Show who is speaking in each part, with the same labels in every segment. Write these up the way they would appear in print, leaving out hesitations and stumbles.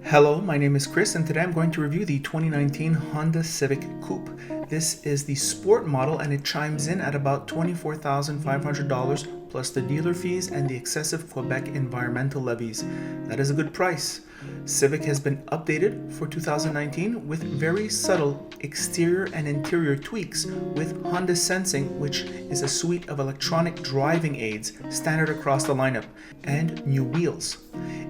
Speaker 1: Hello, my name is Chris, and today I'm going to review the 2019 Honda Civic Coupe. This is the sport model, and it chimes in at about $24,500 plus the dealer fees and the excessive Quebec environmental levies. That is a good price. Civic has been updated for 2019 with very subtle exterior and interior tweaks with Honda Sensing, which is a suite of electronic driving aids standard across the lineup, and new wheels.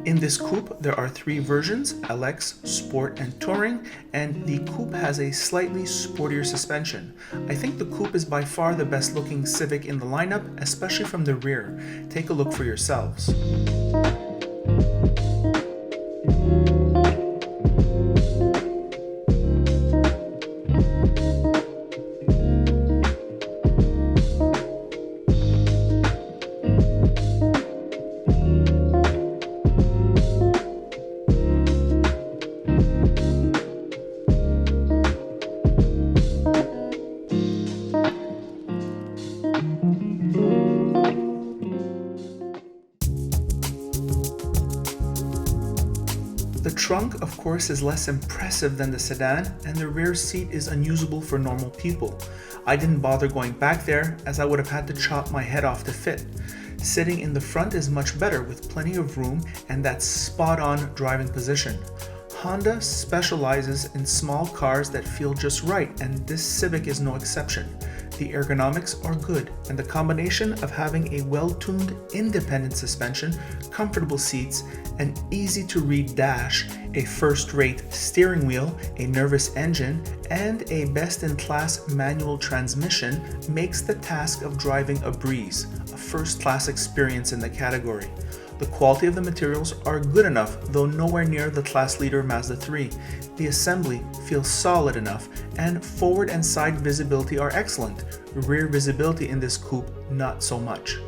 Speaker 1: In this coupe, there are three versions, LX, Sport, and Touring, and the coupe has a slightly sportier suspension. I think the coupe is by far the best looking Civic in the lineup, especially from the rear. Take a look for yourselves. The trunk, of course, is less impressive than the sedan, and the rear seat is unusable for normal people. I didn't bother going back there, as I would have had to chop my head off to fit. Sitting in the front is much better, with plenty of room and that spot-on driving position. Honda specializes in small cars that feel just right, and this Civic is no exception. The ergonomics are good, and the combination of having a well-tuned independent suspension, comfortable seats, an easy-to-read dash, a first-rate steering wheel, a nervous engine, and a best-in-class manual transmission makes the task of driving a breeze, a first-class experience in the category. The quality of the materials are good enough, though nowhere near the class leader Mazda 3. The assembly feels solid enough, and forward and side visibility are excellent. Rear visibility in this coupe, not so much.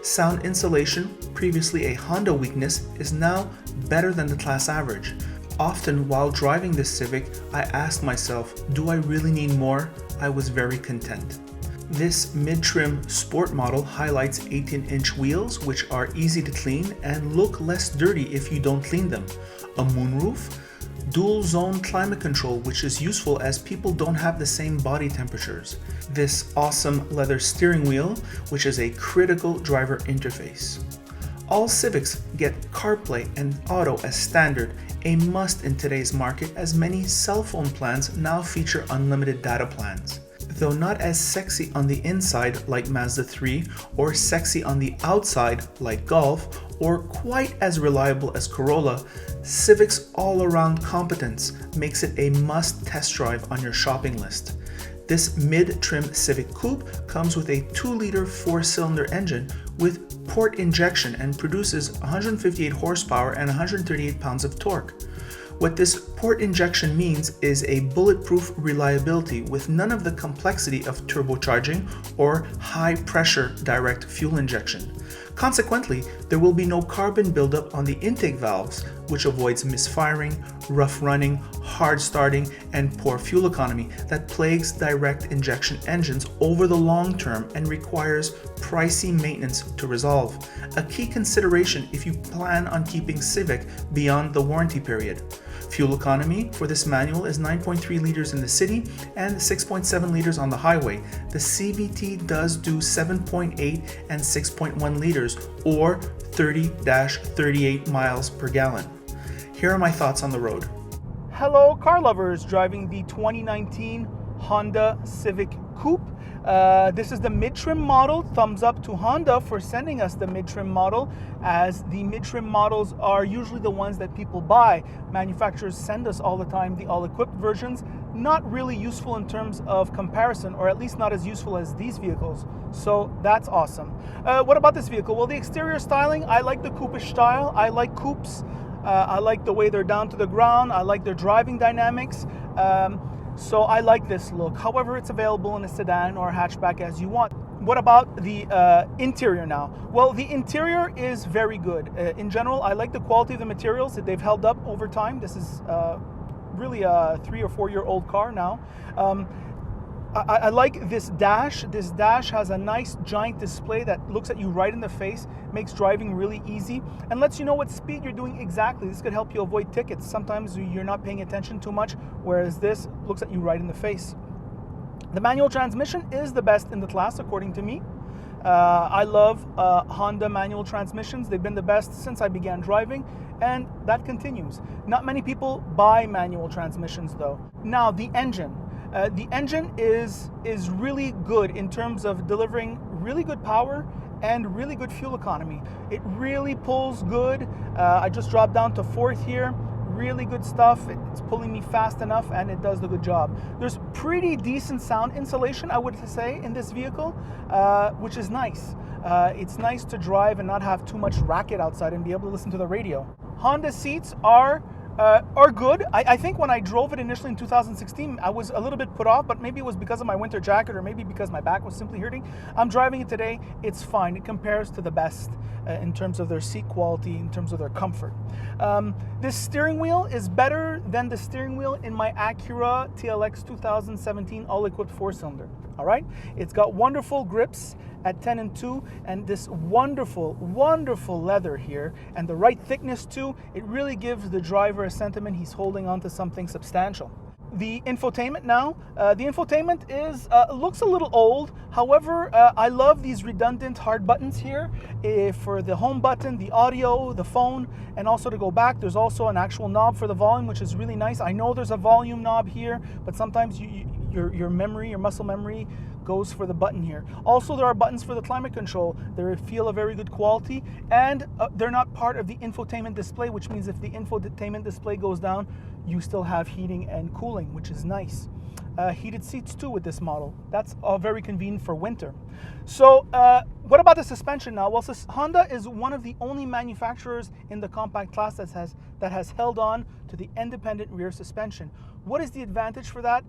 Speaker 1: Sound insulation, previously a Honda weakness, is now better than the class average. Often while driving this Civic, I asked myself, do I really need more? I was very content. This mid-trim sport model highlights 18-inch wheels, which are easy to clean and look less dirty if you don't clean them. A moonroof, dual zone climate control, which is useful as people don't have the same body temperatures. This awesome leather steering wheel, which is a critical driver interface. All Civics get CarPlay and Auto as standard, a must in today's market, as many cell phone plans now feature unlimited data plans. Though not as sexy on the inside like Mazda 3, or sexy on the outside like Golf, or quite as reliable as Corolla, Civic's all-around competence makes it a must test drive on your shopping list. This mid-trim Civic Coupe comes with a 2-liter 4-cylinder engine with port injection and produces 158 horsepower and 138 pounds of torque. What this port injection means is a bulletproof reliability with none of the complexity of turbocharging or high-pressure direct fuel injection. Consequently, there will be no carbon buildup on the intake valves, which avoids misfiring, rough running, hard starting, and poor fuel economy that plagues direct injection engines over the long term and requires pricey maintenance to resolve. A key consideration if you plan on keeping Civic beyond the warranty period. Fuel economy for this manual is 9.3 liters in the city and 6.7 liters on the highway. The CVT does do 7.8 and 6.1 liters or 30-38 miles per gallon. Here are my thoughts on the road. Hello car lovers driving the 2019 Honda Civic Coupe. This is the mid-trim model. Thumbs up to Honda for sending us the mid-trim model, as the mid-trim models are usually the ones that people buy. Manufacturers send us all the time the all-equipped versions. Not really useful in terms of comparison, or at least not as useful as these vehicles. So that's awesome. What about this vehicle? Well, the exterior styling, I like the coupe-ish style. I like coupes. I like the way they're down to the ground. I like their driving dynamics. So I like this look. However, it's available in a sedan or a hatchback as you want. What about the interior now? Well, the interior is very good. In general, I like the quality of the materials that they've held up over time. This is really a 3 or 4 year old car now. I like this dash. This dash has a nice giant display that looks at you right in the face, makes driving really easy, and lets you know what speed you're doing exactly. This could help you avoid tickets. Sometimes you're not paying attention too much, whereas this looks at you right in the face. The manual transmission is the best in the class, according to me. I love Honda manual transmissions. They've been the best since I began driving, and that continues. Not many people buy manual transmissions, though. Now, the engine. The engine is really good in terms of delivering really good power and really good fuel economy. It really pulls good. I just dropped down to 4th here. Really good stuff. It's pulling me fast enough, and it does the good job. There's pretty decent sound insulation, I would say, in this vehicle, which is nice. It's nice to drive and not have too much racket outside and be able to listen to the radio. Honda seats are good. I think when I drove it initially in 2016, I was a little bit put off, but maybe it was because of my winter jacket or maybe because my back was simply hurting. I'm driving it today. It's fine. It compares to the best in terms of their seat quality, in terms of their comfort. This steering wheel is better than the steering wheel in my Acura TLX 2017 all-equipped 4-cylinder. All right? It's got wonderful grips at 10 and 2, and this wonderful leather here, and the right thickness too. It really gives the driver a sentiment he's holding onto something substantial. The infotainment now. The infotainment looks a little old. However, I love these redundant hard buttons here for the home button, the audio, the phone, and also to go back. There's also an actual knob for the volume, which is really nice. I know there's a volume knob here, but sometimes your memory, your muscle memory goes for the button here. Also, there are buttons for the climate control. They feel a very good quality, and they're not part of the infotainment display, which means if the infotainment display goes down, you still have heating and cooling, which is nice. Heated seats too with this model. That's very convenient for winter. So what about the suspension now? Well, Honda is one of the only manufacturers in the compact class that has held on to the independent rear suspension. What is the advantage for that?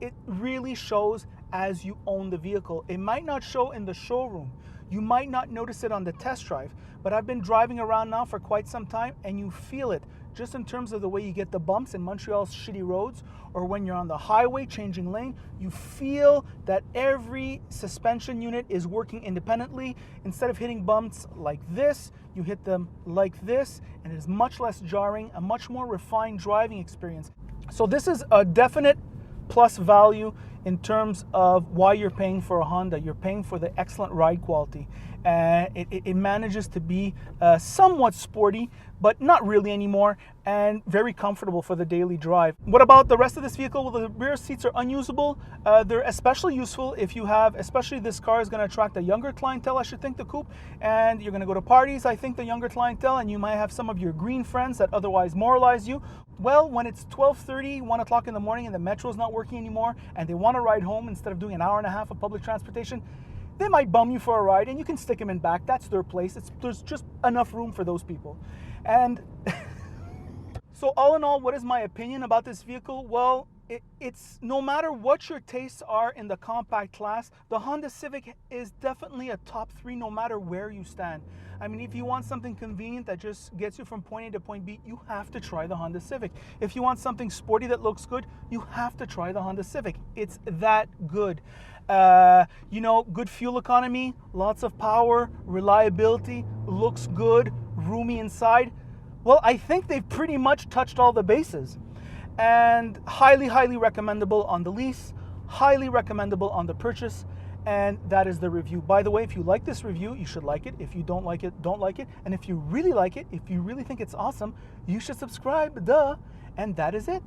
Speaker 1: It really shows as you own the vehicle. It might not show in the showroom. You might not notice it on the test drive, but I've been driving around now for quite some time, and you feel it just in terms of the way you get the bumps in Montreal's shitty roads, or when you're on the highway changing lane. You feel that every suspension unit is working independently. Instead of hitting bumps like this, you hit them like this, and it is much less jarring, a much more refined driving experience. So this is a definite plus value in terms of why you're paying for a Honda. You're paying for the excellent ride quality. It manages to be somewhat sporty, but not really anymore, and very comfortable for the daily drive. What about the rest of this vehicle? Well, the rear seats are unusable. They're especially useful if you have, especially this car is going to attract a younger clientele, I should think, the coupe, and you're going to go to parties, I think, the younger clientele, and you might have some of your green friends that otherwise moralize you. Well, when it's 12:30, 1 o'clock in the morning, and the metro's not working anymore, and they want to ride home instead of doing an hour and a half of public transportation, they might bum you for a ride, and you can stick them in back. That's their place. There's just enough room for those people. And so all in all, what is my opinion about this vehicle? Well, it's no matter what your tastes are in the compact class, the Honda Civic is definitely a top 3 no matter where you stand. I mean, if you want something convenient that just gets you from point A to point B, you have to try the Honda Civic. If you want something sporty that looks good, you have to try the Honda Civic. It's that good. Good fuel economy, lots of power, reliability, looks good, roomy inside. Well, I think they've pretty much touched all the bases. And highly, highly recommendable on the lease, highly recommendable on the purchase, and that is the review. By the way, if you like this review, you should like it. If you don't like it, don't like it. And if you really like it, if you really think it's awesome, you should subscribe, duh, and that is it.